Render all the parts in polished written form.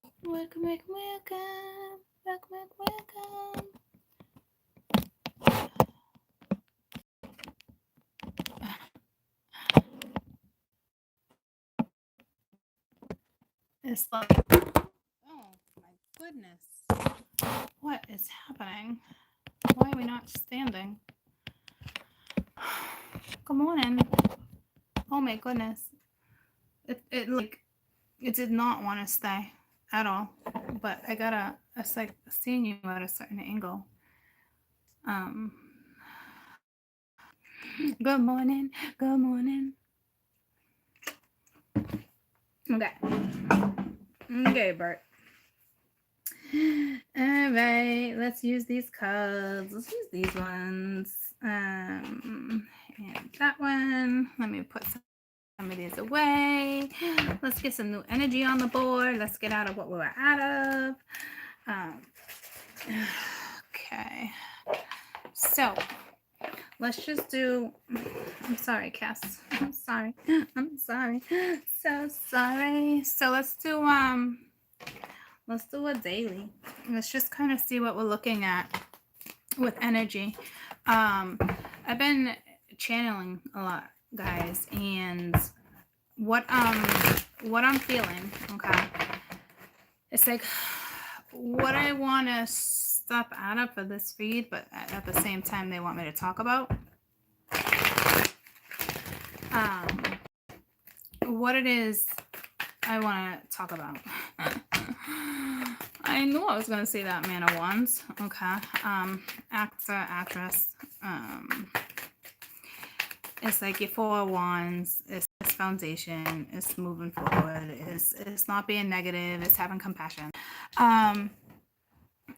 Welcome, welcome, welcome. Welcome, welcome, It's like, oh my goodness. What is happening? Why are we not standing? Good morning. Oh my goodness. It like, it did not want to stay at all. But I gotta, it's like seeing you at a certain angle. Um, good morning. Good morning. Okay. Okay, Bert. All right, let's use these cards. Let's use these ones. And that one. Let me put some of these away. Let's get some new energy on the board. Let's get out of what we were out of. Um, okay. So let's just do. I'm sorry, Cass. I'm sorry. I'm sorry. So sorry. So let's do a daily. Let's just kind of see what we're looking at with energy. I've been channeling a lot, guys, and what I'm feeling, okay, it's like what I want to step out of for this feed, but at the same time they want me to talk about what it is I want to talk about. I knew I was going to say that, Man of Wands. Okay. Actor, actress. It's like your Four of Wands. It's foundation. It's moving forward. It's not being negative. It's having compassion.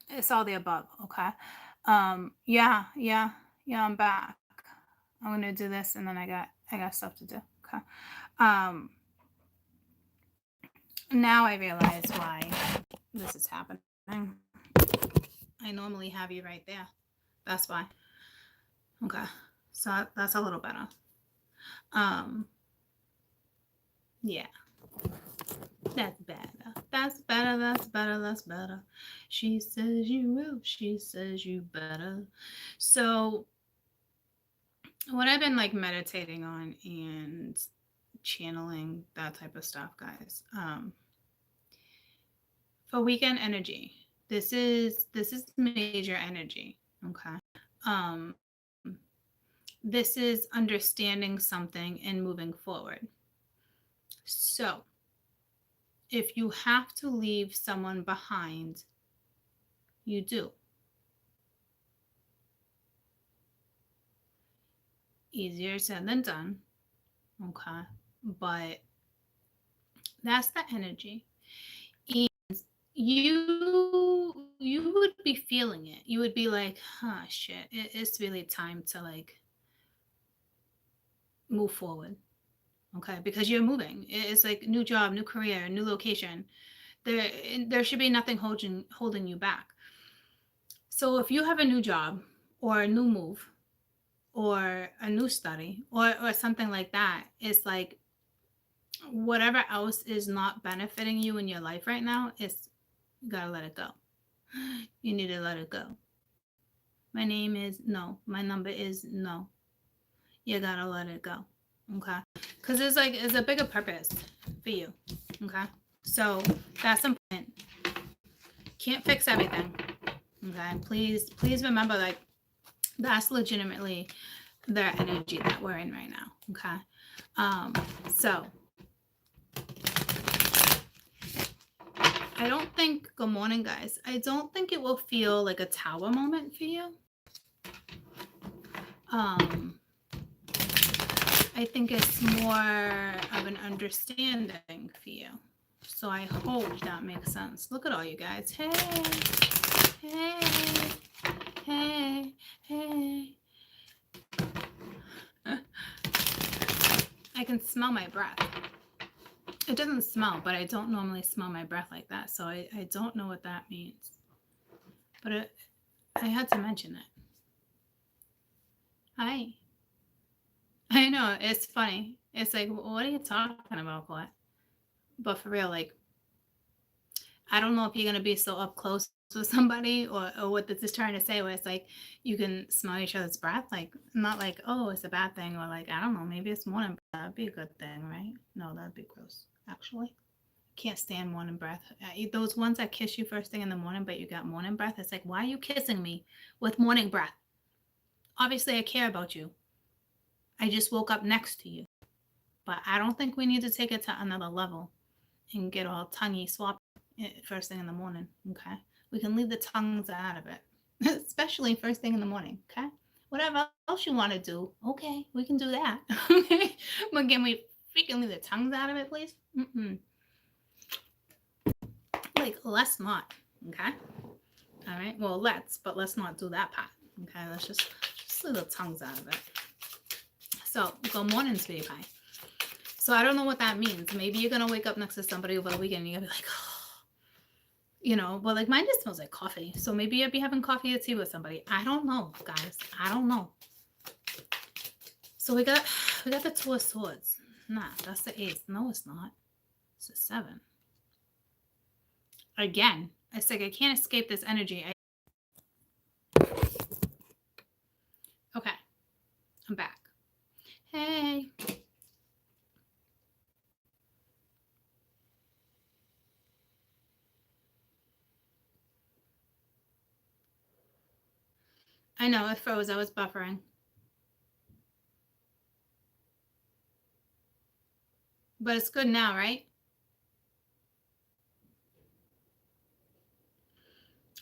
It's all the above. Okay. Yeah. I'm back. I'm gonna do this, and then I got stuff to do. Okay. Now I realize why this is happening. I normally have you right there. That's why. Okay. So that's a little better. Yeah. That's better. That's better. That's better. That's better. She says you will. She says you better. So what I've been like meditating on and channeling that type of stuff, guys. For weekend energy, this is major energy. Okay. Um, this is understanding something and moving forward. So if you have to leave someone behind, you do. Easier said than done. Okay. But that's the energy. And you would be feeling it. You would be like, huh, shit. It's really time to like move forward. Okay. Because you're moving. It's like new job, new career, new location. There should be nothing holding you back. So if you have a new job or a new move or a new study or something like that, it's like whatever else is not benefiting you in your life right now, it's you gotta let it go. You need to let it go. My name is no. My number is no. You gotta let it go. Okay? Because it's a bigger purpose for you. Okay? So that's important. Can't fix everything. Okay? Please remember, like, that's legitimately their energy that we're in right now. Okay? So I don't think, good morning, guys. I don't think it will feel like a tower moment for you. I think it's more of an understanding for you. So I hope that makes sense. Look at all you guys. Hey, hey, hey, hey. I can smell my breath. It doesn't smell, but I don't normally smell my breath like that. So I don't know what that means. But I had to mention it. Hi. I know, it's funny. It's like, what are you talking about, Colette? But for real, like, I don't know if you're gonna be so up close with somebody, or what this is trying to say, where it's like you can smell each other's breath, like not like, oh, it's a bad thing, or like, I don't know, maybe it's morning breath. That'd be a good thing, right? No, that'd be gross. Actually, can't stand morning breath. Those ones that kiss you first thing in the morning, but you got morning breath. It's like, why are you kissing me with morning breath? Obviously, I care about you. I just woke up next to you, but I don't think we need to take it to another level and get all tonguey swappy first thing in the morning. Okay, we can leave the tongues out of it, especially first thing in the morning. Okay, whatever else you want to do, okay, we can do that. Okay, but can we freaking leave the tongues out of it, please? Mm-mm. Like, let's not. Okay, all right. Well, but let's not do that part. Okay, let's just leave the tongues out of it. So, good morning, sweetie pie. So I don't know what that means. Maybe you're gonna wake up next to somebody over the weekend and you're gonna be like, oh, but like mine just smells like coffee. So maybe you'll be having coffee or tea with somebody. I don't know, guys. I don't know. So we got the Two of Swords. Nah, that's the Ace. No, it's not. It's a 7. Again, it's like I can't escape this energy. Okay, I'm back. Hey. I know it froze. I was buffering. But it's good now, right?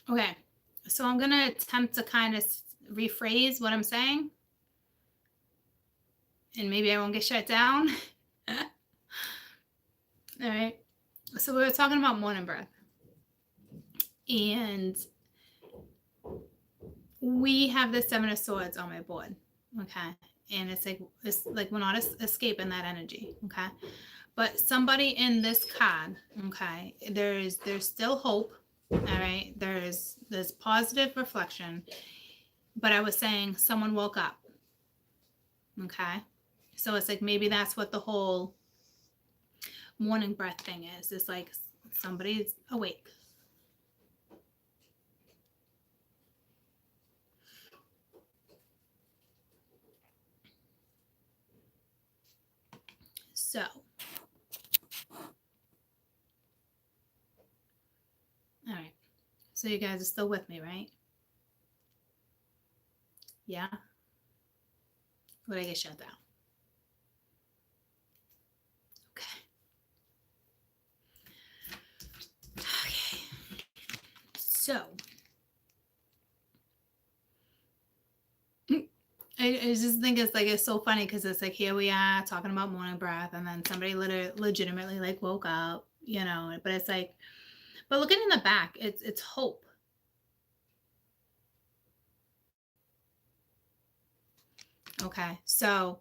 Okay. So I'm going to attempt to kind of rephrase what I'm saying. And maybe I won't get shut down. All right. So we were talking about morning breath. And we have the 7 of Swords on my board. Okay. And it's like we're not escaping that energy. Okay. But somebody in this card, okay, there's still hope. All right. There's positive reflection. But I was saying someone woke up. Okay. So it's like maybe that's what the whole morning breath thing is. It's like somebody's awake. So, all right. So you guys are still with me, right? Yeah? Would I get shut down? Okay. Okay. So, I just think it's so funny because it's like here we are talking about morning breath, and then somebody legitimately like woke up, but it's like, but looking in the back, it's hope. Okay, so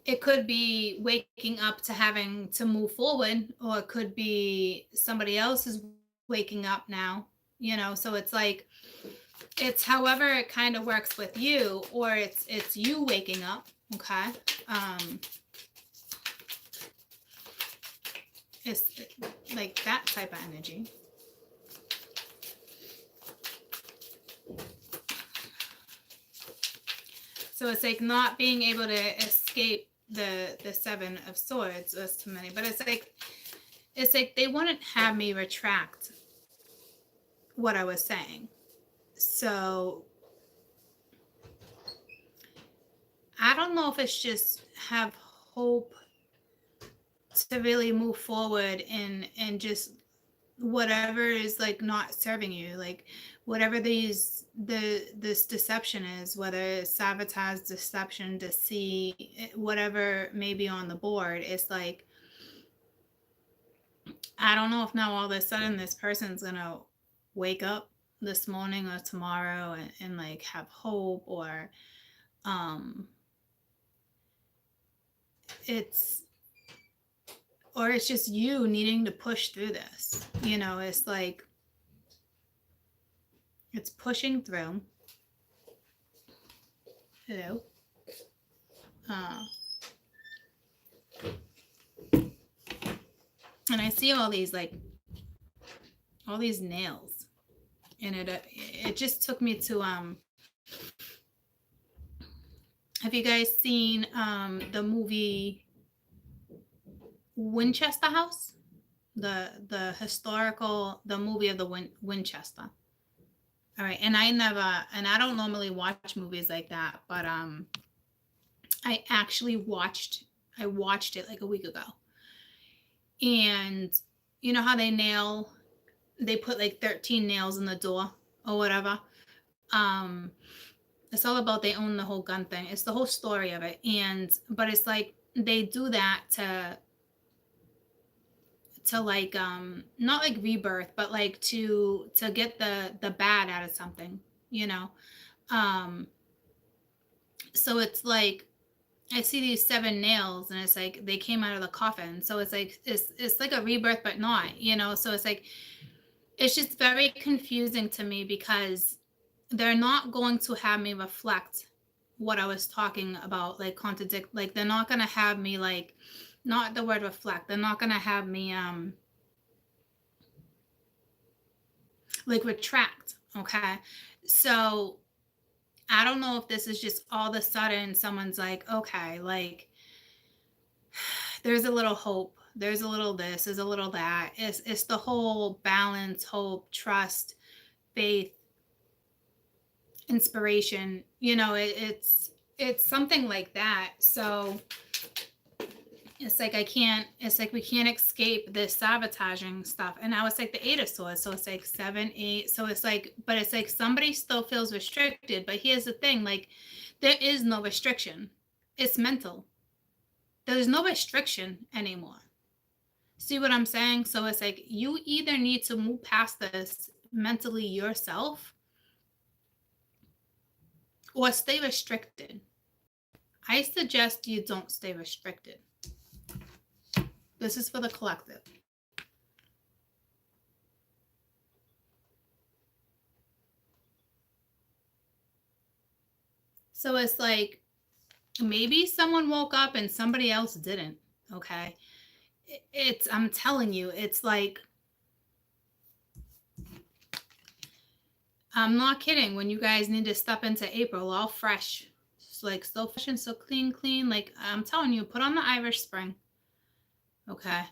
it could be waking up to having to move forward, or it could be somebody else is waking up now, so it's like it's however it kind of works with you, or it's you waking up. Okay. It's like that type of energy. So it's like not being able to escape the 7 of Swords. That's too many, but it's like they wouldn't have me retract what I was saying. So I don't know if it's just have hope to really move forward and just whatever is like not serving you, like whatever this deception is, whether it's sabotage, deception, deceit, whatever may be on the board. It's like I don't know if now all of a sudden this person's gonna wake up this morning or tomorrow and like have hope, or it's just you needing to push through this. It's like it's pushing through. Hello. Uh, and I see all these nails, and it just took me to Have you guys seen the movie Winchester House? The historical the movie of the Winchester. All right, and I don't normally watch movies like that, but I actually watched it like a week ago. And you know how they put like 13 nails in the door or whatever. Um it's all about they own the whole gun thing. It's the whole story of it. And but it's like they do that to like not like rebirth, but like to get the bad out of something, you know. Um so it's like I see these 7 nails and it's like they came out of the coffin. So it's like it's like a rebirth but not, you know. So it's like it's just very confusing to me because they're not going to have me reflect what I was talking about, like contradict, like they're not going to have me like not the word reflect. They're not going to have me like retract, okay? So I don't know if this is just all of a sudden someone's like, okay, like there's a little hope, there's a little this, there's a little that. It's the whole balance, hope, trust, faith, inspiration. You know, it's something like that. So it's like it's like we can't escape this sabotaging stuff. And now it's like the 8 of Swords. So it's like 7, 8. So it's like, but it's like somebody still feels restricted. But here's the thing, like there is no restriction. It's mental. There's no restriction anymore. See what I'm saying? So it's like you either need to move past this mentally yourself or stay restricted. I suggest you don't stay restricted. This is for the collective. So it's like maybe someone woke up and somebody else didn't. Okay. I'm telling you, it's like, I'm not kidding. When you guys need to step into April all fresh, it's like so fresh and so clean. Like I'm telling you, put on the Irish Spring. Okay.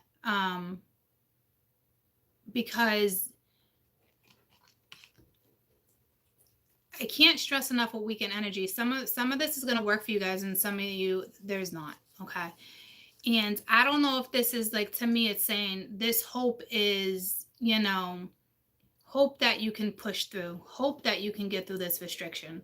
Because I can't stress enough what weekend energy. Some of this is going to work for you guys, and some of you there's not. Okay. And I don't know if this is like, to me, it's saying this hope is, you know, hope that you can push through, hope that you can get through this restriction,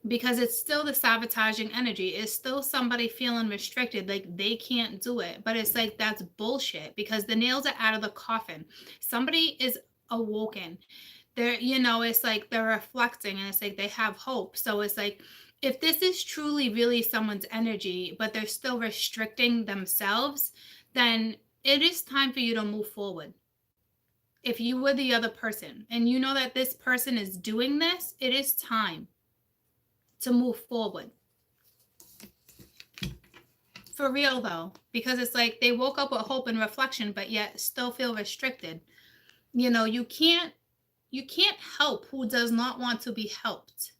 because it's still the sabotaging energy. It's still somebody feeling restricted, like they can't do it. But it's like that's bullshit because the nails are out of the coffin. Somebody is awoken. They're, you know, it's like they're reflecting and it's like they have hope. So it's like if this is truly really someone's energy, but they're still restricting themselves, then it is time for you to move forward. If you were the other person and you know that this person is doing this, it is time to move forward. For real though, because it's like they woke up with hope and reflection, but yet still feel restricted. You know, you can't help who does not want to be helped.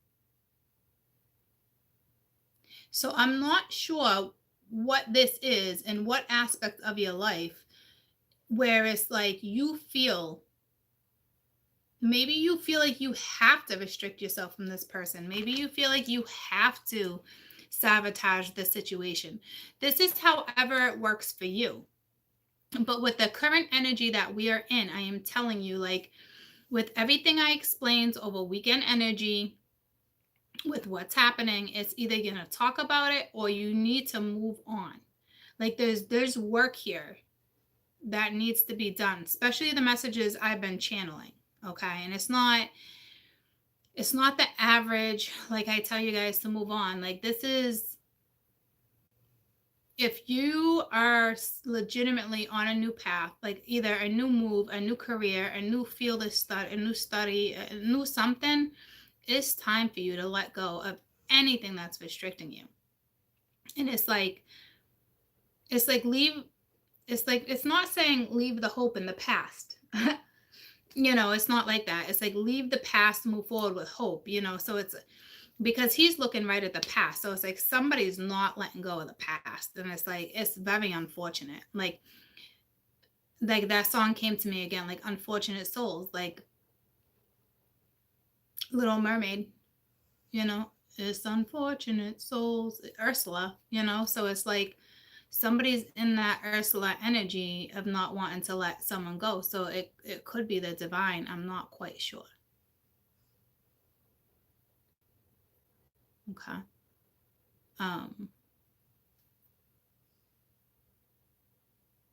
So I'm not sure what this is and what aspect of your life where it's like maybe you feel like you have to restrict yourself from this person. Maybe you feel like you have to sabotage the situation. This is however it works for you. But with the current energy that we are in, I am telling you, like with everything I explained over weekend energy, with what's happening, it's either going to talk about it or you need to move on. Like there's work here that needs to be done, especially the messages I've been channeling. Okay. And it's not the average, like I tell you guys to move on. Like this is, if you are legitimately on a new path, like either a new move, a new career, a new field of study, a new something, it's time for you to let go of anything that's restricting you. And it's like leave, it's not saying leave the hope in the past. It's not like that. It's like leave the past, move forward with hope, so it's because he's looking right at the past. So it's like somebody's not letting go of the past. And it's like, it's very unfortunate. Like that song came to me again, like Unfortunate Souls, like Little Mermaid, it's unfortunate souls, Ursula, so it's like somebody's in that Ursula energy of not wanting to let someone go. So it could be the divine. I'm not quite sure. Okay.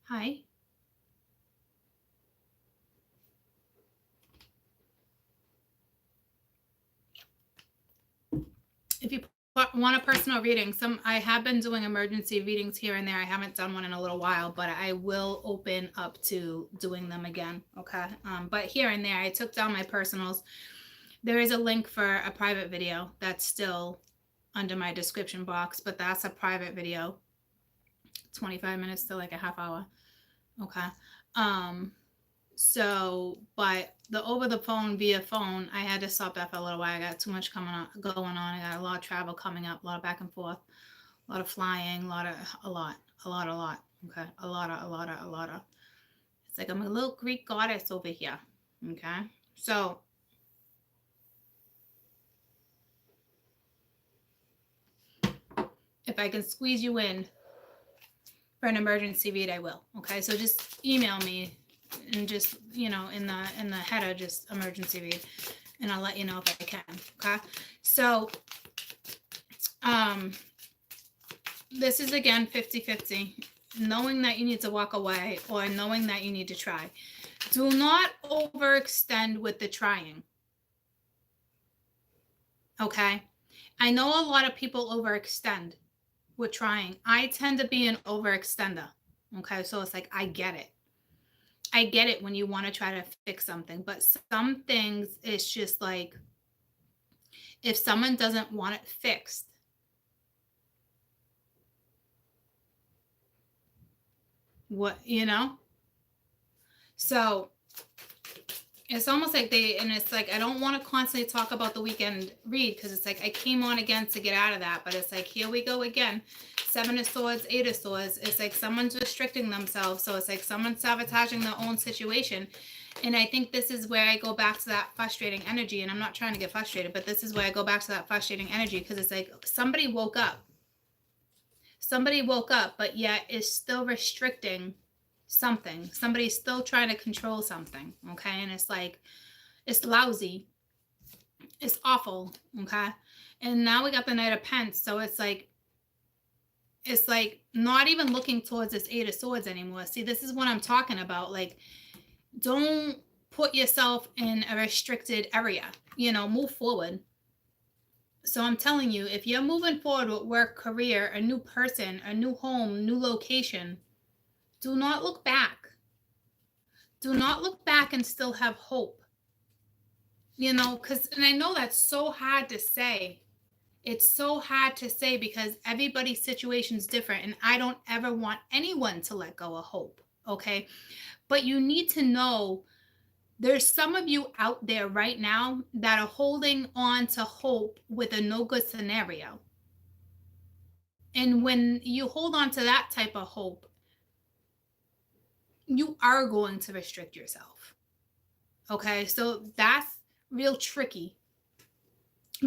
Hi. If you want a personal reading, I have been doing emergency readings here and there. I haven't done one in a little while, but I will open up to doing them again. Okay. But here and there, I took down my personals. There is a link for a private video that's still under my description box, but that's a private video, 25 minutes to like a half hour. Okay. So, but the over the phone via phone, I had to stop that for a little while. I got too much going on. I got a lot of travel coming up, a lot of back and forth, a lot of flying, a lot. Okay. A lot of. It's like I'm a little Greek goddess over here. Okay. So if I can squeeze you in for an emergency read, I will. Okay. So just email me and just, in the header, just emergency read, and I'll let you know if I can. Okay. So, this is again 50-50, knowing that you need to walk away or knowing that you need to try. Do not overextend with the trying. Okay. I know a lot of people overextend with trying. I tend to be an overextender. Okay. So it's like, I get it when you want to try to fix something, but some things it's just like, if someone doesn't want it fixed, what, so it's almost like and it's like, I don't want to constantly talk about the weekend read, because it's like I came on again to get out of that, but it's like, here we go again. 7 of Swords, 8 of Swords. It's like someone's restricting themselves. So it's like someone's sabotaging their own situation. And I think this is where I go back to that frustrating energy. And I'm not trying to get frustrated, but this is where I go back to that frustrating energy, because it's like somebody woke up, but yet is still restricting something. Somebody's still trying to control something. Okay. And it's like, it's lousy. It's awful. Okay. And now we got the Knight of Pence. So it's like not even looking towards this 8 of Swords anymore. See, this is what I'm talking about. Like, don't put yourself in a restricted area, move forward. So I'm telling you, if you're moving forward with work, career, a new person, a new home, new location, do not look back. Do not look back and still have hope. And I know that's so hard to say. It's so hard to say because everybody's situation is different, and I don't ever want anyone to let go of hope. Okay. But you need to know there's some of you out there right now that are holding on to hope with a no good scenario. And when you hold on to that type of hope, you are going to restrict yourself. Okay. So that's real tricky,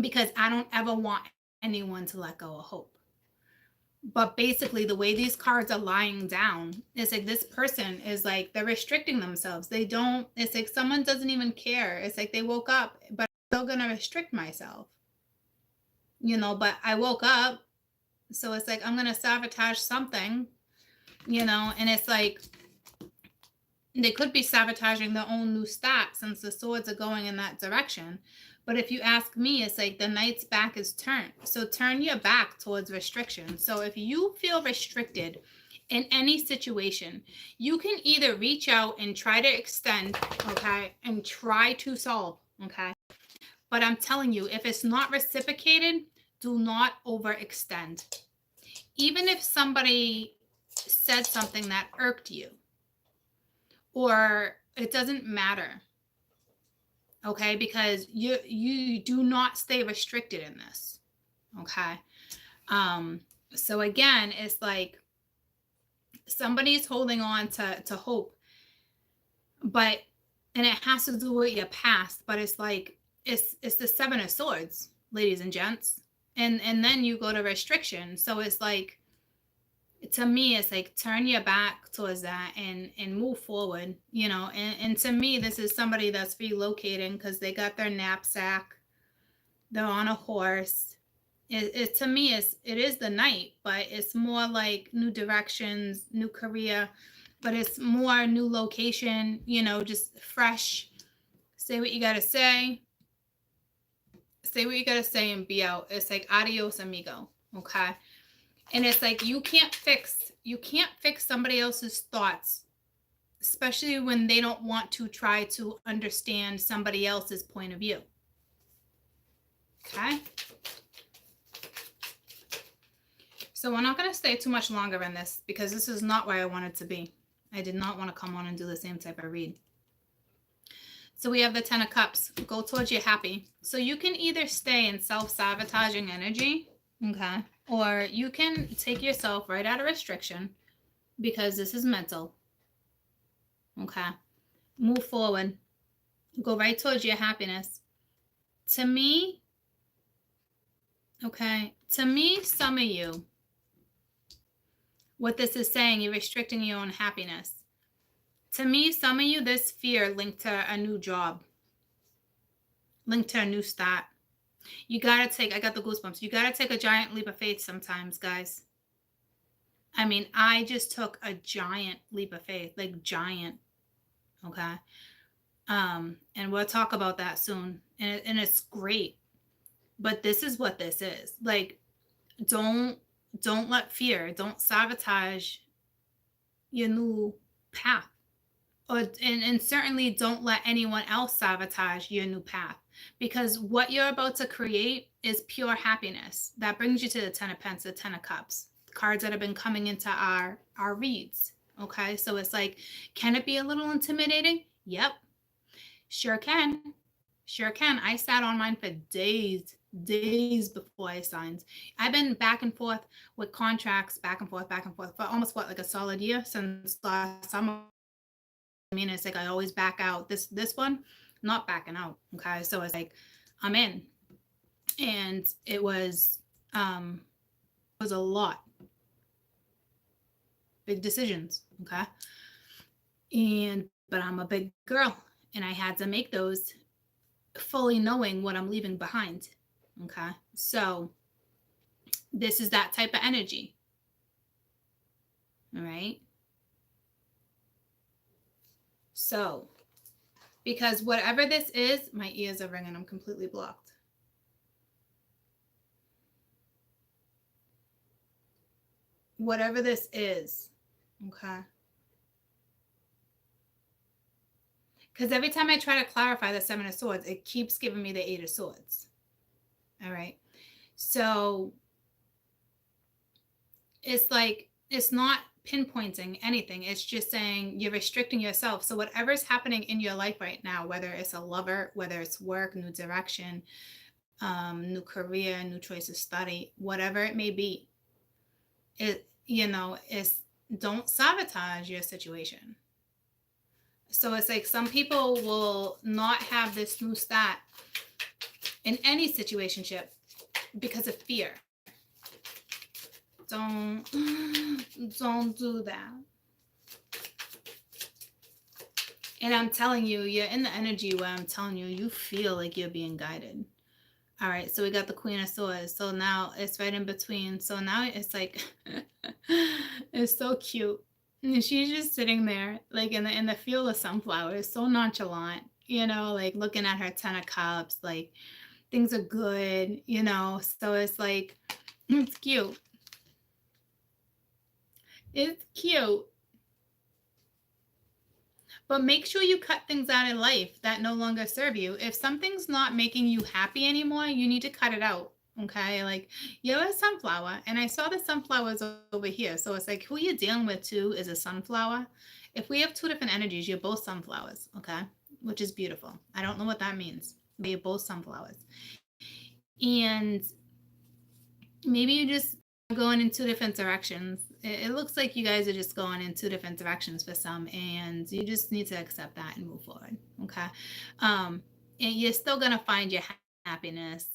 because I don't ever want anyone to let go of hope. But basically, the way these cards are lying down is like this person is like, they're restricting themselves. It's like someone doesn't even care. It's like they woke up, but I'm still going to restrict myself. But I woke up. So it's like, I'm going to sabotage something, and it's like, they could be sabotaging their own new start since the swords are going in that direction. But if you ask me, it's like the Knight's back is turned. So turn your back towards restriction. So if you feel restricted in any situation, you can either reach out and try to extend, okay, and try to solve, okay. But I'm telling you, if it's not reciprocated, Do not overextend. Even if somebody said something that irked you, or it doesn't matter, okay? Because you do not stay restricted in this, okay? So again, it's like somebody's holding on to hope, but and it has to do with your past, but it's like it's the Seven of Swords, ladies and gents. And then you go to restriction. So it's like, to me, it's like turn your back towards that and move forward, and to me, this is somebody that's relocating because they got their knapsack, they're on a horse. To me, it is the Knight, but it's more like new directions, new career, but it's more new location, just fresh. Say what you gotta say. Say what you gotta say and be out. It's like adios amigo. Okay. And it's like you can't fix somebody else's thoughts, especially when they don't want to try to understand somebody else's point of view. Okay. So we're not going to stay too much longer in this because this is not where I wanted to be. I did not want to come on and do the same type of read. So we have the Ten of Cups. Go towards your happy. So you can either stay in self-sabotaging energy, okay, or you can take yourself right out of restriction because this is mental, okay. Move forward. Go right towards your happiness. To me, okay, some of you, what this is saying, you're restricting your own happiness. To me, some of you, this fear linked to a new job, linked to a new start. You got to take, I got the goosebumps. You got to take a giant leap of faith sometimes, guys. I mean, I just took a giant leap of faith, like giant. Okay. And we'll talk about that soon. And it's great. But this is what this is. Like, don't let fear, don't sabotage your new path. And certainly don't let anyone else sabotage your new path, because what you're about to create is pure happiness. That brings you to the Ten of Pentacles, the Ten of Cups, cards that have been coming into our reads. Okay, so it's like, can it be a little intimidating? Yep, sure can. I sat on mine for days before I signed. I've been back and forth with contracts, back and forth for almost like a solid year, since last summer. I mean, it's like I always back out. This one, not backing out. Okay, so it's like I'm in, and it was a lot, big decisions. Okay, but I'm a big girl, and I had to make those fully knowing what I'm leaving behind. Okay, so this is that type of energy. All right. So, because whatever this is, my ears are ringing. I'm completely blocked. Whatever this is, okay. Because every time I try to clarify the Seven of Swords, it keeps giving me the Eight of Swords. All right. So it's like, it's not pinpointing anything. It's just saying you're restricting yourself. So whatever's happening in your life right now, whether it's a lover, whether it's work, new direction, new career, new choice of study, whatever it may be, is don't sabotage your situation. So it's like some people will not have this new start in any situationship because of fear. Don't do that. And I'm telling you, you're in the energy where I'm telling you, you feel like you're being guided. All right, so we got the Queen of Swords. So now it's right in between. So now it's like, it's so cute. And she's just sitting there, like in the field of sunflowers, so nonchalant, like looking at her Ten of Cups, like things are good, So it's like, it's cute. It's cute. But make sure you cut things out in life that no longer serve you. If something's not making you happy anymore, you need to cut it out. Okay, like you're a sunflower, and I saw the sunflowers over here. So it's like who you're dealing with too is a sunflower. If we have two different energies, you're both sunflowers, okay? Which is beautiful. I don't know what that means, but you're both sunflowers. And maybe you just going in two different directions. It looks like you guys are just going in two different directions for some, and you just need to accept that and move forward. Okay. And you're still gonna find your happiness.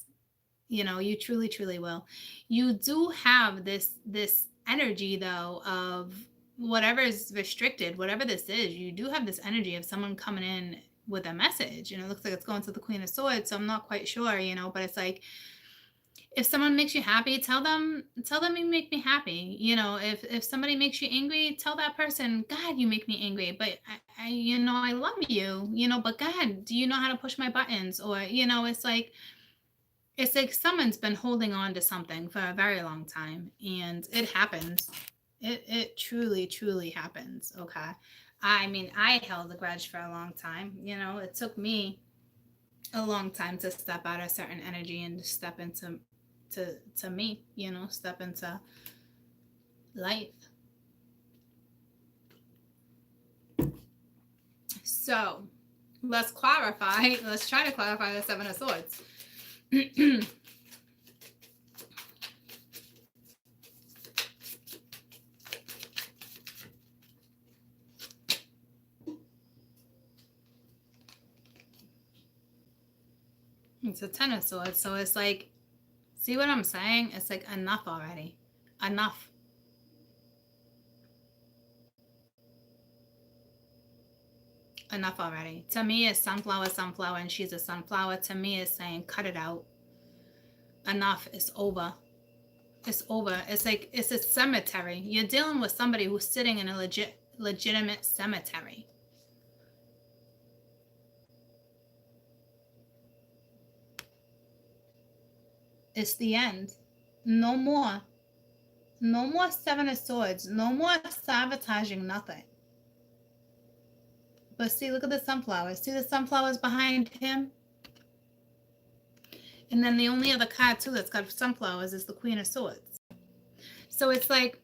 You truly, truly will. You do have this energy though of whatever is restricted, whatever this is, you do have this energy of someone coming in with a message, and it looks like it's going to the Queen of Swords. So I'm not quite sure, but it's like if someone makes you happy, tell them you make me happy. If somebody makes you angry, tell that person, God, you make me angry, but I love you, but God, do you know how to push my buttons? Or it's like someone's been holding on to something for a very long time, and it happens. It truly, truly happens. Okay. I mean, I held a grudge for a long time. It took me a long time to step out of certain energy and to step into to me, step into life. So let's clarify. Let's try to clarify the Seven of Swords. It's a Ten of Swords. So it's like, see what I'm saying? It's like enough already. Enough. Enough already. To me, it's sunflower, and she's a sunflower. To me, it's saying, cut it out. Enough. It's over. It's over. It's like, it's a cemetery. You're dealing with somebody who's sitting in a legitimate cemetery. It's the end. No more. No more Seven of Swords. No more sabotaging nothing. But see, look at the sunflowers. See the sunflowers behind him? And then the only other card, too, that's got sunflowers is the Queen of Swords. So it's like,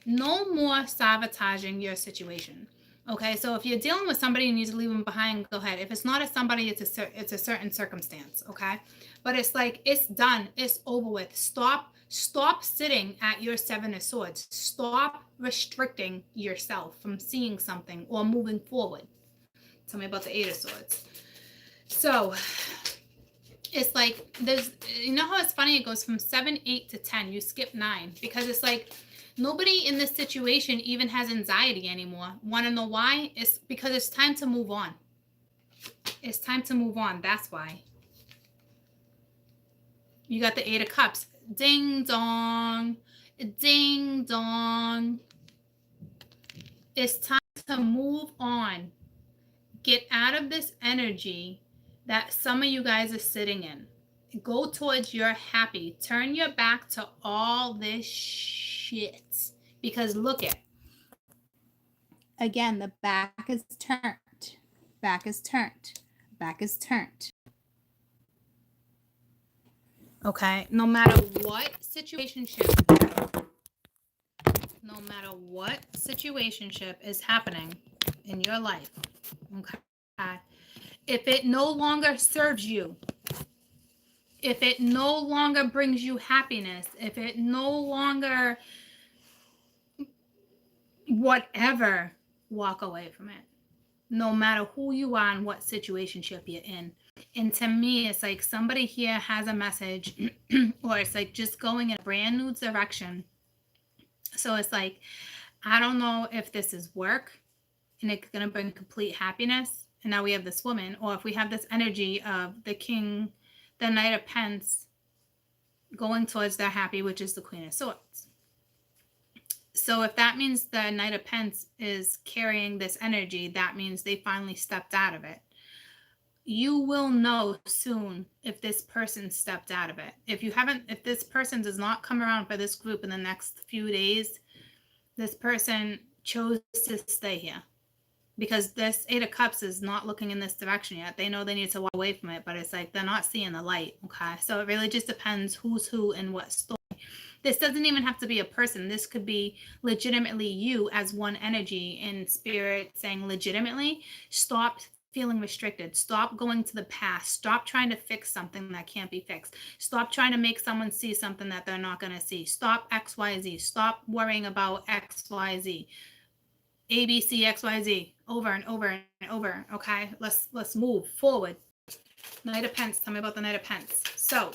no more sabotaging your situation. Okay, so if you're dealing with somebody and you need to leave them behind, go ahead. If it's not a somebody, it's a certain circumstance, okay? But it's like, it's done. It's over with. Stop sitting at your Seven of Swords. Stop restricting yourself from seeing something or moving forward. Tell me about the Eight of Swords. So it's like, how it's funny? It goes from 7, 8 to 10. You skip 9 because it's like, nobody in this situation even has anxiety anymore. Want to know why? It's because it's time to move on. It's time to move on. That's why. You got the Eight of Cups. Ding dong. Ding dong. It's time to move on. Get out of this energy that some of you guys are sitting in. Go towards your happy. Turn your back to all this shit. Because look it. Again, the back is turned. Back is turned. Back is turned. Okay, no matter what situationship is happening in your life, okay, if it no longer serves you, if it no longer brings you happiness, if it no longer whatever, walk away from it. No matter who you are and what situationship you're in. And to me, it's like somebody here has a message or it's like just going in a brand new direction. So it's like, I don't know if this is work and it's going to bring complete happiness. And now we have this woman, or if we have this energy of the king, the Knight of Pence going towards their happy, which is the Queen of Swords. So if that means the Knight of Pence is carrying this energy, that means they finally stepped out of it. You will know soon if this person stepped out of it. If this person does not come around for this group in the next few days, this person chose to stay here. because this Eight of Cups is not looking in this direction yet. They know they need to walk away from it, but it's like they're not seeing the light. Okay, so it really just depends who's who and what story. This doesn't even have to be a person. This could be legitimately you as one energy in spirit saying legitimately, stop feeling restricted. Stop going to the past. Stop trying to fix something that can't be fixed. Stop trying to make someone see something that they're not going to see. Stop XYZ. Stop worrying about XYZ. ABC, XYZ, over and over and over. Okay, let's move forward. Knight of Pentacles. Tell me about the Knight of Pentacles. So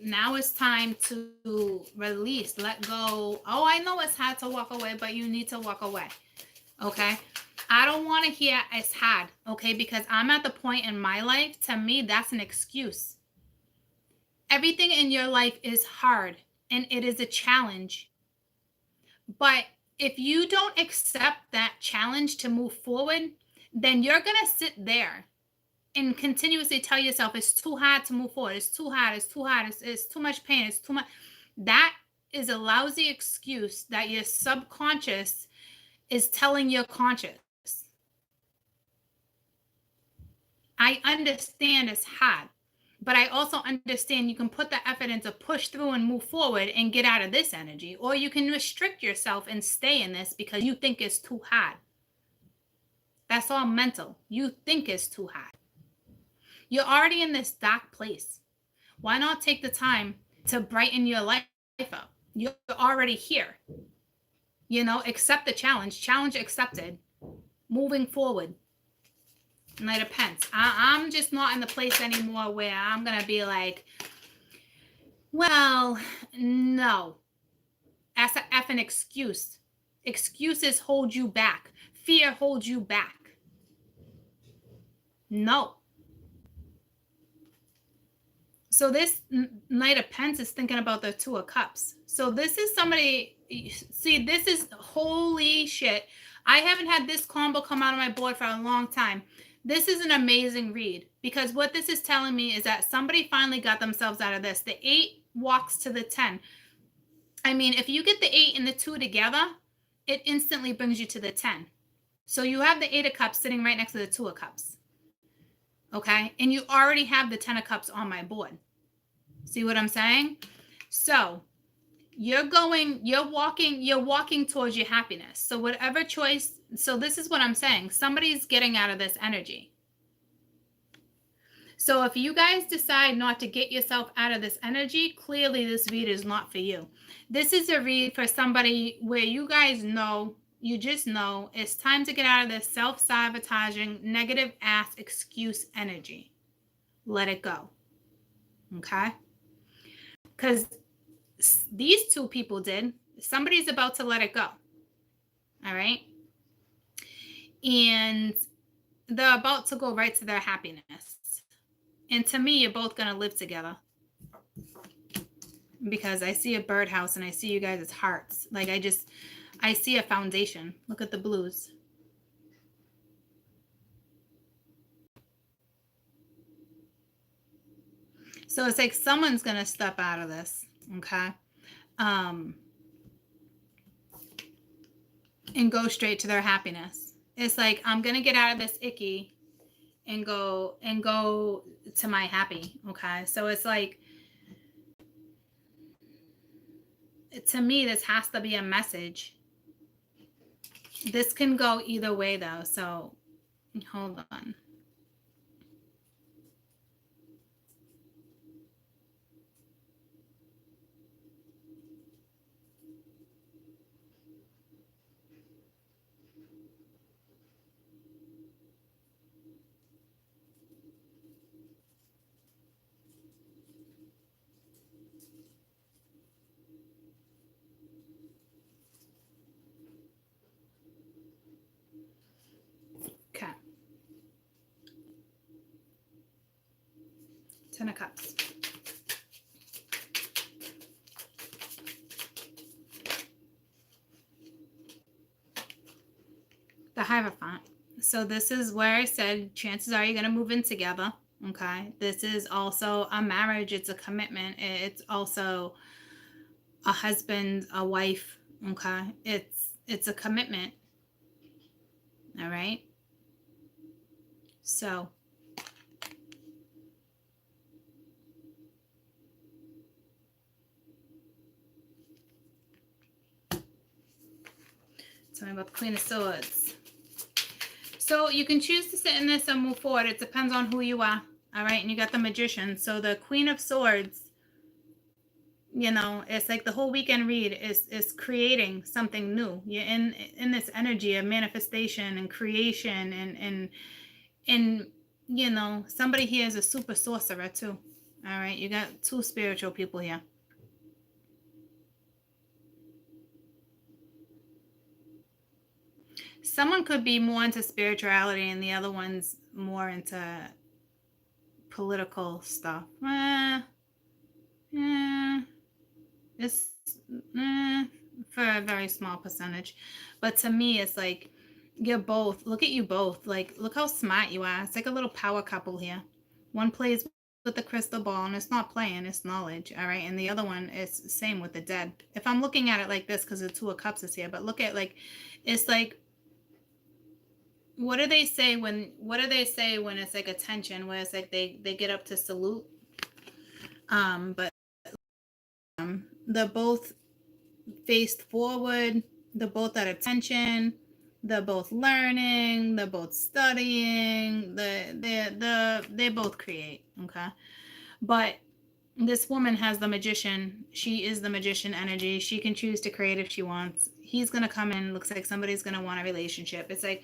now it's time to release, let go. Oh, I know it's hard to walk away, but you need to walk away. Okay, I don't want to hear it's hard. Okay, because I'm at the point in my life, to me, that's an excuse. Everything in your life is hard and it is a challenge. But if you don't accept that challenge to move forward, then you're going to sit there and continuously tell yourself it's too hard to move forward. It's too hard. It's too hard. It's too much pain. It's too much. That is a lousy excuse that your subconscious is telling your conscious. I understand it's hard, but I also understand you can put the effort into push through and move forward and get out of this energy, or you can restrict yourself and stay in this because you think it's too hard. That's all mental. You think it's too hard. You're already in this dark place. Why not take the time to brighten your life up? You're already here. You know, accept the challenge. Challenge accepted. Moving forward. Knight of Pentacles. I'm just not in the place anymore where I'm going to be like, well, no. That's an effing excuse. Excuses hold you back. Fear holds you back. No. So this Knight of Pentacles is thinking about the Two of Cups. So this is somebody, see, this is holy shit. I haven't had this combo come out of my board for a long time. This is an amazing read because what this is telling me is that somebody finally got themselves out of this. The 8 walks to the 10. I mean, if you get the 8 and the 2 together, it instantly brings you to the 10. So you have the 8 of Cups sitting right next to the 2 of Cups. Okay, and you already have the 10 of Cups on my board. See what I'm saying? So you're walking towards your happiness. So whatever choice, so this is what I'm saying. Somebody's getting out of this energy. So if you guys decide not to get yourself out of this energy, clearly this read is not for you. This is a read for somebody where you guys know, you just know it's time to get out of this self-sabotaging, negative ass excuse energy. Let it go. Okay? Because these two people did. Somebody's about to let it go. All right? And they're about to go right to their happiness. And to me, you're both going to live together. Because I see a birdhouse and I see you guys as hearts. Like I see a foundation. Look at the blues. So it's like someone's going to step out of this. Okay. And go straight to their happiness. It's like, I'm going to get out of this icky and go to my happy. Okay. So it's like, to me, this has to be a message. This can go either way though. So hold on. Okay. 10 of Cups. The Hierophant. So this is where I said chances are you're going to move in together. Okay. This is also a marriage. It's a commitment. It's also a husband, a wife. Okay. It's a commitment. All right. So tell me about the Queen of Swords. So you can choose to sit in this and move forward. It depends on who you are. All right. And you got the Magician. So the Queen of Swords, you know, it's like the whole weekend read is creating something new. You're in this energy of manifestation and creation and you know, somebody here is a super sorcerer too. All right. You got two spiritual people here. Someone could be more into spirituality and the other one's more into political stuff. It's for a very small percentage. But to me, it's like you're both. Look at you both. Like, look how smart you are. It's like a little power couple here. One plays with the crystal ball and it's not playing, it's knowledge. All right. And the other one is same with the dead. If I'm looking at it like this, because the Two of Cups is here, but look at like, it's like, what do they say when it's like attention, where it's like they get up to salute? But they're both faced forward, they're both at attention, they're both learning, they're both studying, they both create. Okay. But this woman has the Magician. She is the Magician energy. She can choose to create if she wants. He's gonna come in. Looks like somebody's gonna want a relationship. It's like,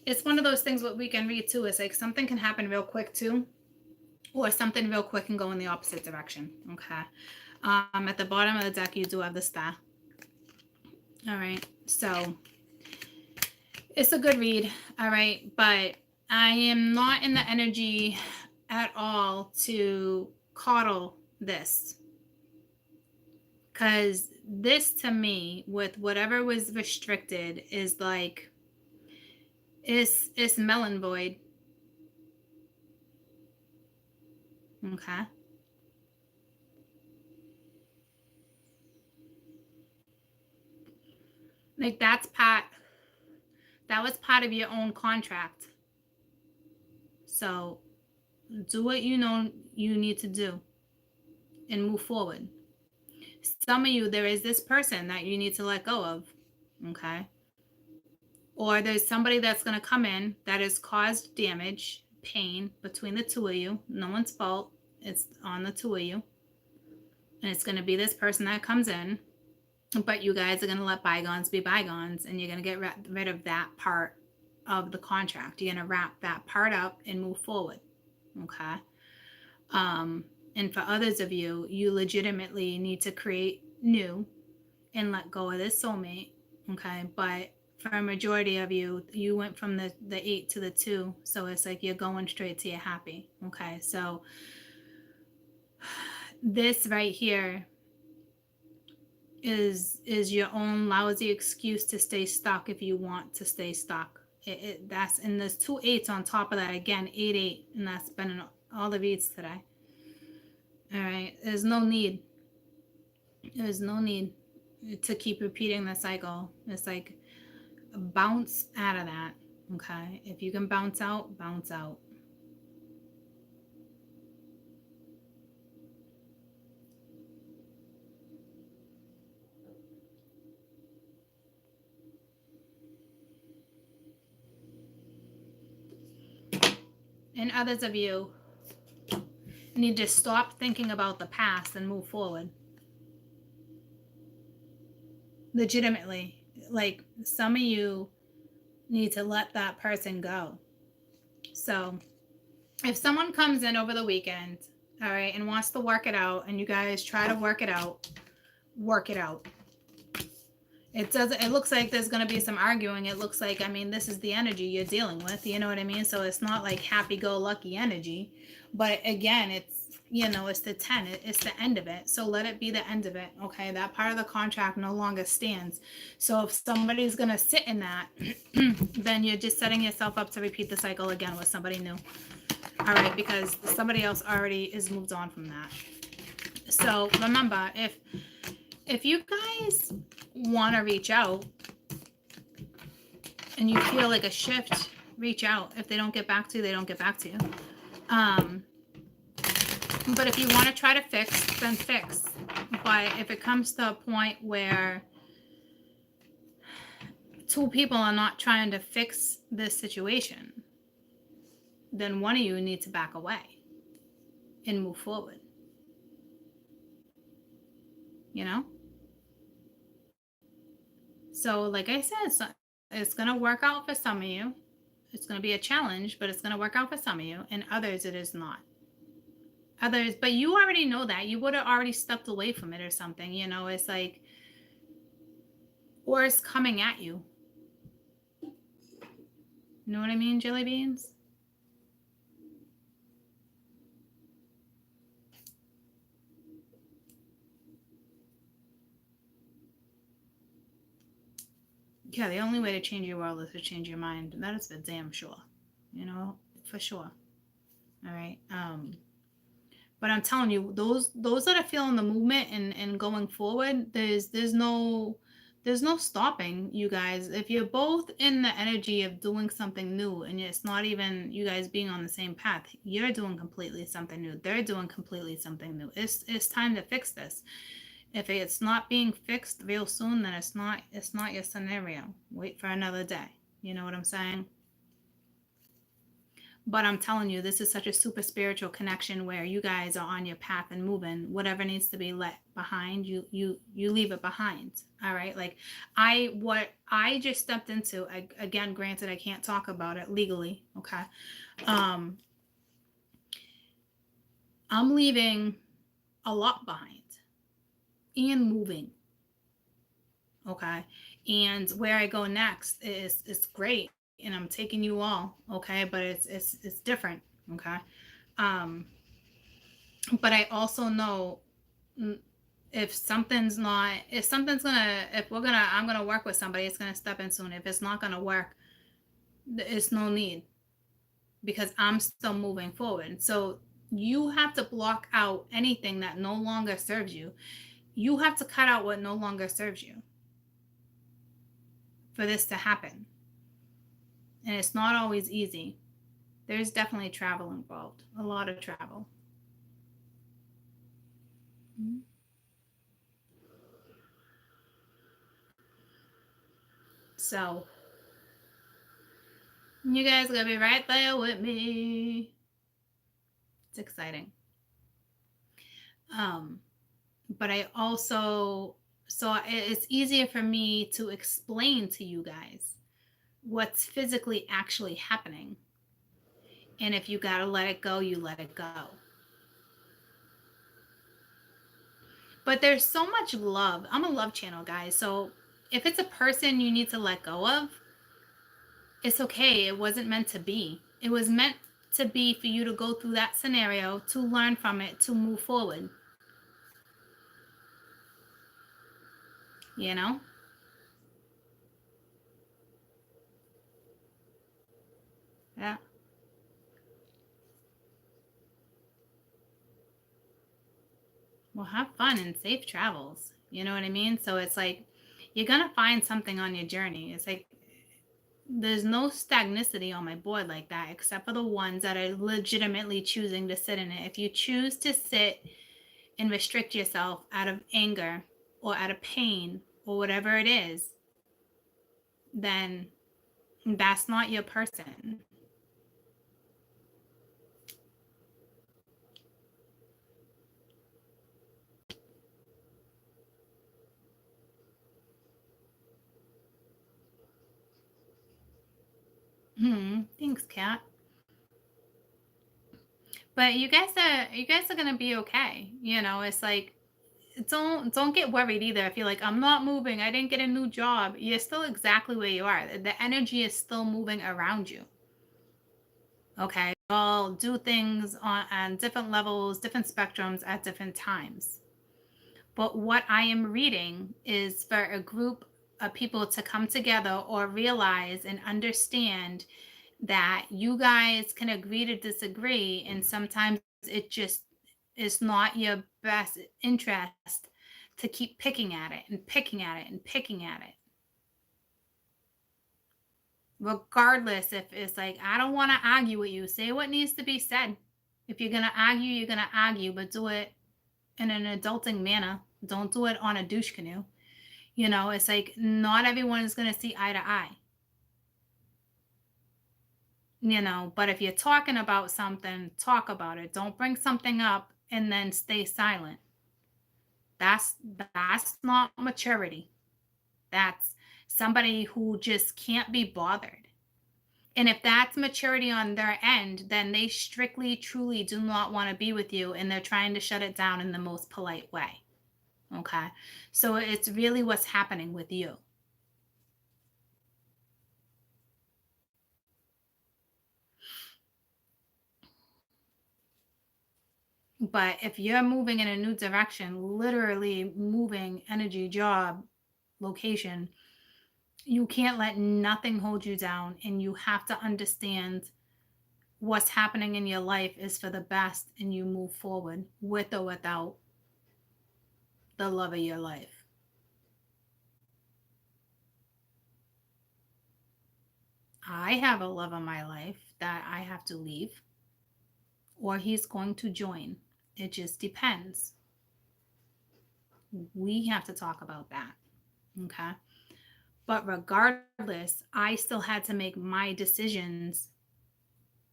it's one of those things what we can read too. It's like something can happen real quick too, or something real quick can go in the opposite direction. Okay. At the bottom of the deck, you do have the Star. All right. So it's a good read. All right. But I am not in the energy at all to coddle this. Because this to me, with whatever was restricted, is like, it's melon void. Okay. Like that was part of your own contract. So do what you know you need to do and move forward. Some of you, there is this person that you need to let go of. Okay. Or there's somebody that's going to come in that has caused damage, pain between the two of you. No one's fault. It's on the two of you. And it's going to be this person that comes in. But you guys are going to let bygones be bygones, and you're going to get rid of that part of the contract. You're going to wrap that part up and move forward. Okay. And for others of you, you legitimately need to create new and let go of this soulmate. Okay. But for a majority of you, you went from the 8 to the 2. So it's like you're going straight to your happy. Okay. So this right here is your own lousy excuse to stay stuck if you want to stay stuck. That's, and there's 2 8s on top of that. Again, 8 8, and that's been in all the reads today. All right. There's no need to keep repeating the cycle. It's like, bounce out of that. Okay. If you can bounce out, bounce out. And others of you need to stop thinking about the past and move forward. Legitimately. Like, some of you need to let that person go. So if someone comes in over the weekend, all right, and wants to work it out, and you guys try to work it out. It looks like there's going to be some arguing. It looks like, I mean, this is the energy you're dealing with, you know what I mean? So it's not like happy-go-lucky energy, but again, it's, you know, it's the 10, it's the end of it. So let it be the end of it. Okay. That part of the contract no longer stands. So if somebody's going to sit in that, then you're just setting yourself up to repeat the cycle again with somebody new. All right. Because somebody else already is moved on from that. So remember, if you guys want to reach out, and you feel like a shift, reach out. If they don't get back to you, they don't get back to you. Um, but if you want to try to fix, then fix. But if it comes to a point where two people are not trying to fix this situation, then one of you needs to back away and move forward. You know? So, like I said, it's going to work out for some of you. It's going to be a challenge, but it's going to work out for some of you, and others it is not. Others, but you already know that. You would have already stepped away from it or something. You know, it's like, or it's coming at you. You know what I mean, Jelly Beans? Yeah, the only way to change your world is to change your mind. That is for damn sure. You know, for sure. All right. But I'm telling you, those that are feeling the movement and going forward, there's no stopping you guys. If you're both in the energy of doing something new, and it's not even you guys being on the same path, you're doing completely something new. They're doing completely something new. It's time to fix this. If it's not being fixed real soon, then it's not your scenario. Wait for another day. You know what I'm saying? But I'm telling you, this is such a super spiritual connection where you guys are on your path and moving. Whatever needs to be let behind, you leave it behind. All right. Like what I just stepped into, again, granted, I can't talk about it legally. Okay. Um, I'm leaving a lot behind and moving. Okay. And where I go next is it's great. And I'm taking you all, okay, but it's different, okay. Um, but I also know, if something's not, if something's gonna, if we're gonna, I'm gonna work with somebody, it's gonna step in soon. If it's not gonna work, it's no need, because I'm still moving forward. So you have to block out anything that no longer serves you. You have to cut out what no longer serves you for this to happen. And it's not always easy. There's definitely travel involved, a lot of travel. Mm-hmm. So you guys are gonna be right there with me. It's exciting. Um, but I also, so it's easier for me to explain to you guys what's physically actually happening. And if you gotta let it go, you let it go. But there's so much love. I'm a love channel, guys. So if it's a person you need to let go of, it's okay. It wasn't meant to be. It was meant to be for you to go through that scenario, to learn from it, to move forward. You know? Yeah. Well, have fun and safe travels. You know what I mean? So it's like you're going to find something on your journey. It's like there's no stagnicity on my board like that, except for the ones that are legitimately choosing to sit in it. If you choose to sit and restrict yourself out of anger or out of pain or whatever it is, then that's not your person. Thanks, Kat. But you guys are gonna be okay. You know, it's like don't get worried either. If you're like, I'm not moving, I didn't get a new job, you're still exactly where you are. The energy is still moving around you. Okay. All do things on different levels, different spectrums at different times. But what I am reading is for a group of people to come together or realize and understand that you guys can agree to disagree, and sometimes it just is not your best interest to keep picking at it and picking at it and picking at it. regardless if it's like, I don't want to argue with you, say what needs to be said. If you're going to argue, you're going to argue, but do it in an adulting manner. Don't do it on a douche canoe. It's like not everyone is going to see eye to eye, but if you're talking about something, talk about it. Don't bring something up and then stay silent. That's that's not maturity. That's somebody who just can't be bothered. And if that's maturity on their end, then they strictly, truly do not want to be with you and they're trying to shut it down in the most polite way. Okay. So it's really what's happening with you. But if you're moving in a new direction, literally moving energy, job, location, you can't let nothing hold you down. And you have to understand what's happening in your life is for the best and you move forward with or without the love of your life. I have a love of my life that I have to leave or he's going to join. It just depends. We have to talk about that. Okay. But regardless, I still had to make my decisions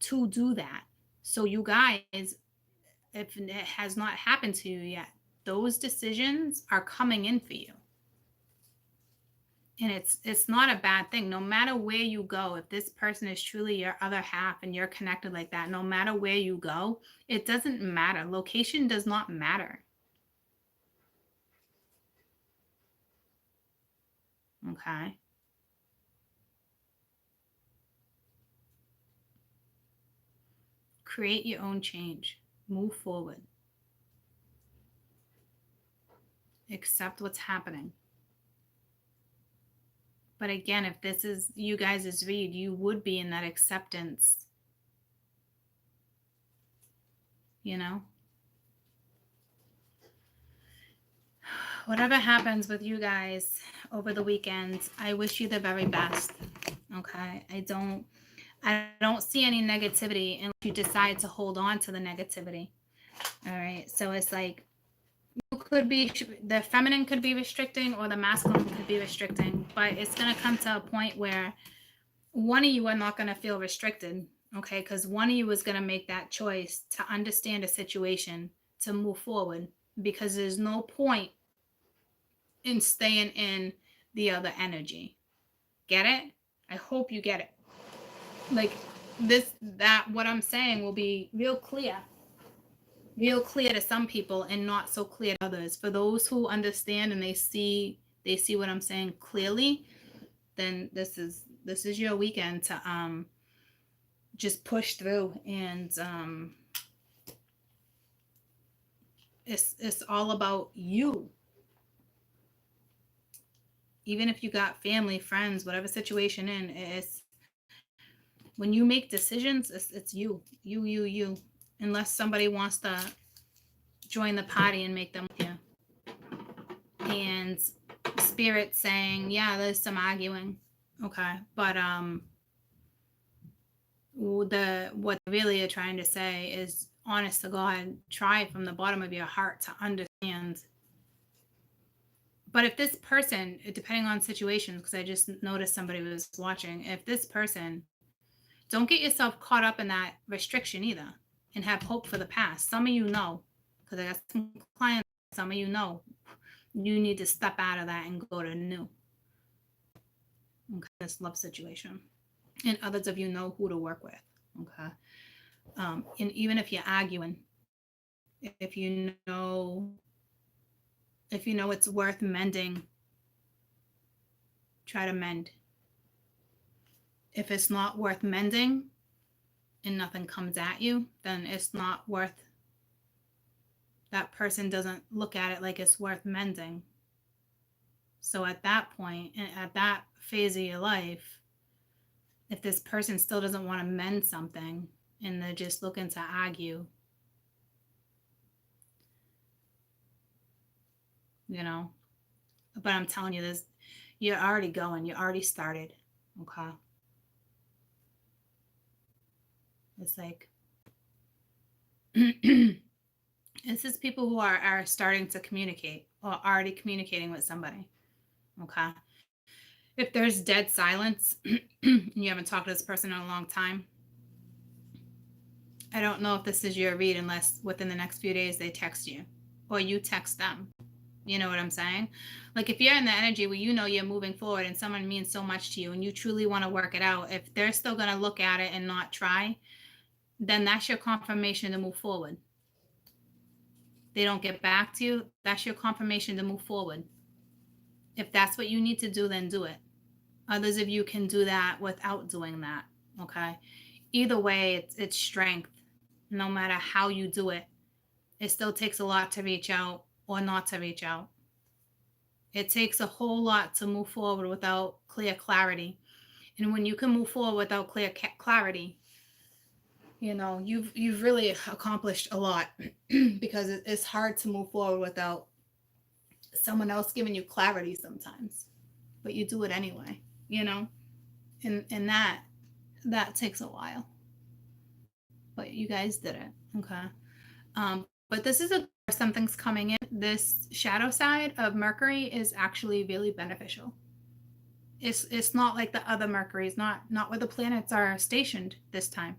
to do that. So, you guys, if it has not happened to you yet, those decisions are coming in for you. And it's not a bad thing. No matter where you go, if this person is truly your other half and you're connected like that, no matter where you go, it doesn't matter. Location does not matter. Okay. Create your own change. Move forward. Accept what's happening. But again, if this is you guys' read, you would be in that acceptance, you know? Whatever happens with you guys over the weekend, I wish you the very best. Okay? I don't see any negativity unless you decide to hold on to the negativity. All right? So it's like you could be the feminine could be restricting or the masculine could be restricting, but it's going to come to a point where one of you are not going to feel restricted, okay? Because one of you is going to make that choice to understand a situation to move forward because there's no point in staying in the other energy. Get it? I hope you get it. Like what I'm saying will be real clear to some people and not so clear to others. For those who understand and they see what I'm saying clearly, then this is your weekend to just push through and it's all about you. Even if you got family, friends, whatever situation in, it's when you make decisions, it's you. Unless somebody wants to join the party and make them with you. And spirit saying, yeah, there's some arguing. Okay. But what they really are trying to say is honest to God, try from the bottom of your heart to understand. But if this person, depending on situations, because I just noticed somebody was watching, if this person, don't get yourself caught up in that restriction either and have hope for the past. Some of you know, because I got some clients, some of you know, you need to step out of that and go to new. Okay, this love situation. And others of you know who to work with. Okay. And even if you're arguing, if you know it's worth mending, try to mend. If it's not worth mending and nothing comes at you, then it's not worth, that person doesn't look at it like it's worth mending. So at that point, and at that phase of your life, if this person still doesn't want to mend something and they're just looking to argue, but I'm telling you this, you're already going, you already started. Okay. It's like, this is people who are starting to communicate or already communicating with somebody. Okay. If there's dead silence and you haven't talked to this person in a long time, I don't know if this is your read unless within the next few days they text you or you text them. You know what I'm saying? Like if you're in the energy where you know you're moving forward and someone means so much to you and you truly want to work it out, if they're still going to look at it and not try, then that's your confirmation to move forward. They don't get back to you, that's your confirmation to move forward. If that's what you need to do, then do it. Others of you can do that without doing that. Okay. Either way, it's strength. No matter how you do it, it still takes a lot to reach out or not to reach out. It takes a whole lot to move forward without clear clarity. And when you can move forward without clear clarity, you know, you've really accomplished a lot because it's hard to move forward without someone else giving you clarity sometimes. But you do it anyway, you know? And that takes a while. But you guys did it. Okay. But this is something's coming in. This shadow side of Mercury is actually really beneficial. It's not like the other Mercuries, not where the planets are stationed this time.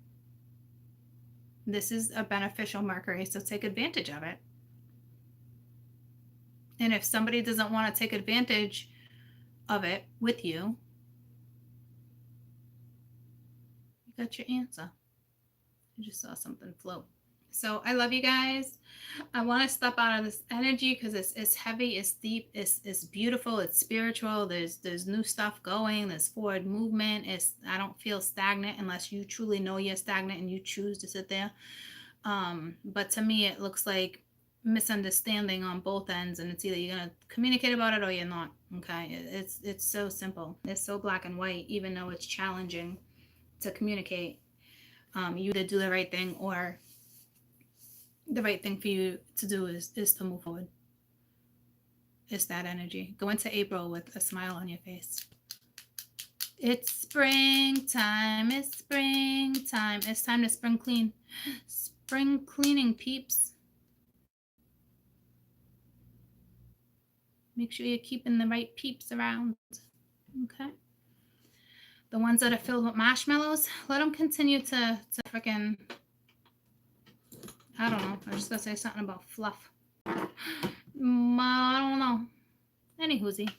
This is a beneficial Mercury, so take advantage of it. And if somebody doesn't want to take advantage of it with you, you got your answer. I just saw something float. So I love you guys. I want to step out of this energy because it's heavy, it's deep, it's beautiful, it's spiritual. There's new stuff going. There's forward movement. I don't feel stagnant unless you truly know you're stagnant and you choose to sit there. But to me, it looks like misunderstanding on both ends, and it's either you're gonna communicate about it or you're not. Okay, it's so simple. It's so black and white, even though it's challenging to communicate. You either do the right thing or the right thing for you to do is to move forward. It's that energy. Go into April with a smile on your face. It's springtime. It's springtime. It's time to spring clean. Spring cleaning, peeps. Make sure you're keeping the right peeps around. Okay. The ones that are filled with marshmallows, let them continue to freaking, I don't know. I was just going to say something about fluff. I don't know. Any whoozy.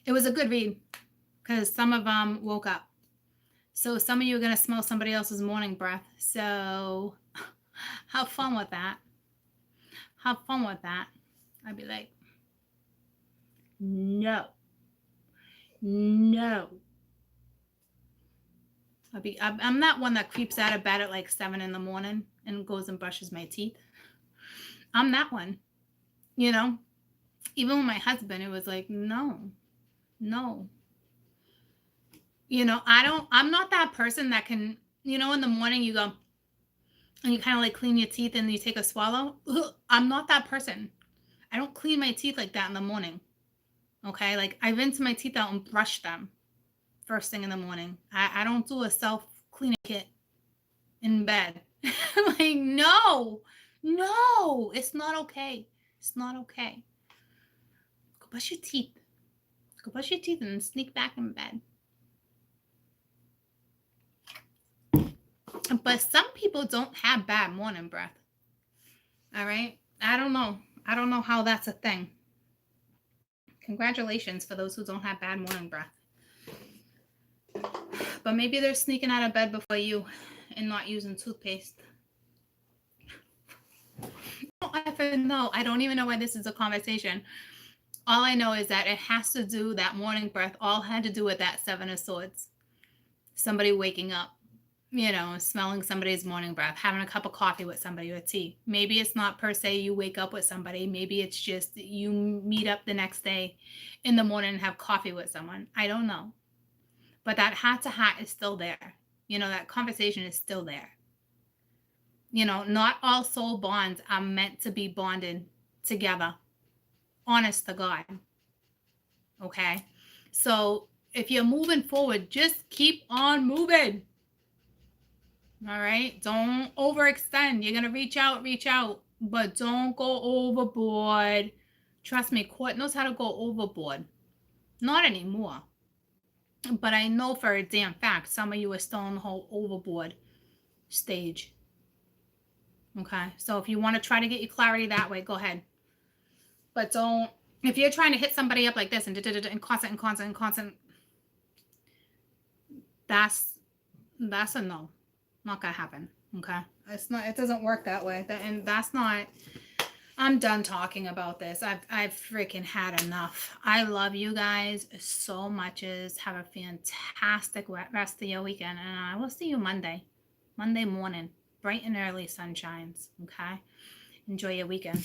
It was a good read because some of them woke up. So some of you are going to smell somebody else's morning breath. So have fun with that. Have fun with that. I'd be like, no. I'm that one that creeps out of bed at like 7 in the morning and goes and brushes my teeth. I'm that one, you know, even with my husband, it was like, no, you know, I'm not that person that can, you know, in the morning you go and you kind of like clean your teeth and you take a swallow. Ugh, I'm not that person. I don't clean my teeth like that in the morning. Okay. Like I rinse my teeth out and brush them first thing in the morning. I don't do a self cleaning kit in bed. Like, no, it's not okay. It's not okay. Go brush your teeth. Go brush your teeth and sneak back in bed. But some people don't have bad morning breath. All right. I don't know how that's a thing. Congratulations for those who don't have bad morning breath. But maybe they're sneaking out of bed before you and not using toothpaste. I don't even know why this is a conversation. All I know is that it has to do, that morning breath all had to do with that Seven of Swords. Somebody waking up, you know, smelling somebody's morning breath, having a cup of coffee with somebody or tea. Maybe it's not per se you wake up with somebody. Maybe it's just you meet up the next day in the morning and have coffee with someone. I don't know. But that heart to heart is still there. You know, that conversation is still there. You know, not all soul bonds are meant to be bonded together. Honest to God. Okay? So if you're moving forward, just keep on moving. All right. Don't overextend. You're going to reach out, but don't go overboard. Trust me, court knows how to go overboard. Not anymore. But I know for a damn fact some of you are still in the whole overboard stage. Okay. So if you want to try to get your clarity that way, go ahead. But don't, if you're trying to hit somebody up like this and constant, that's a no. Not gonna happen. Okay. It's not, it doesn't work that way. And that's not, I'm done talking about this. I've freaking had enough. I love you guys so much. Have a fantastic rest of your weekend, and I will see you Monday morning, bright and early sunshines. Okay, enjoy your weekend.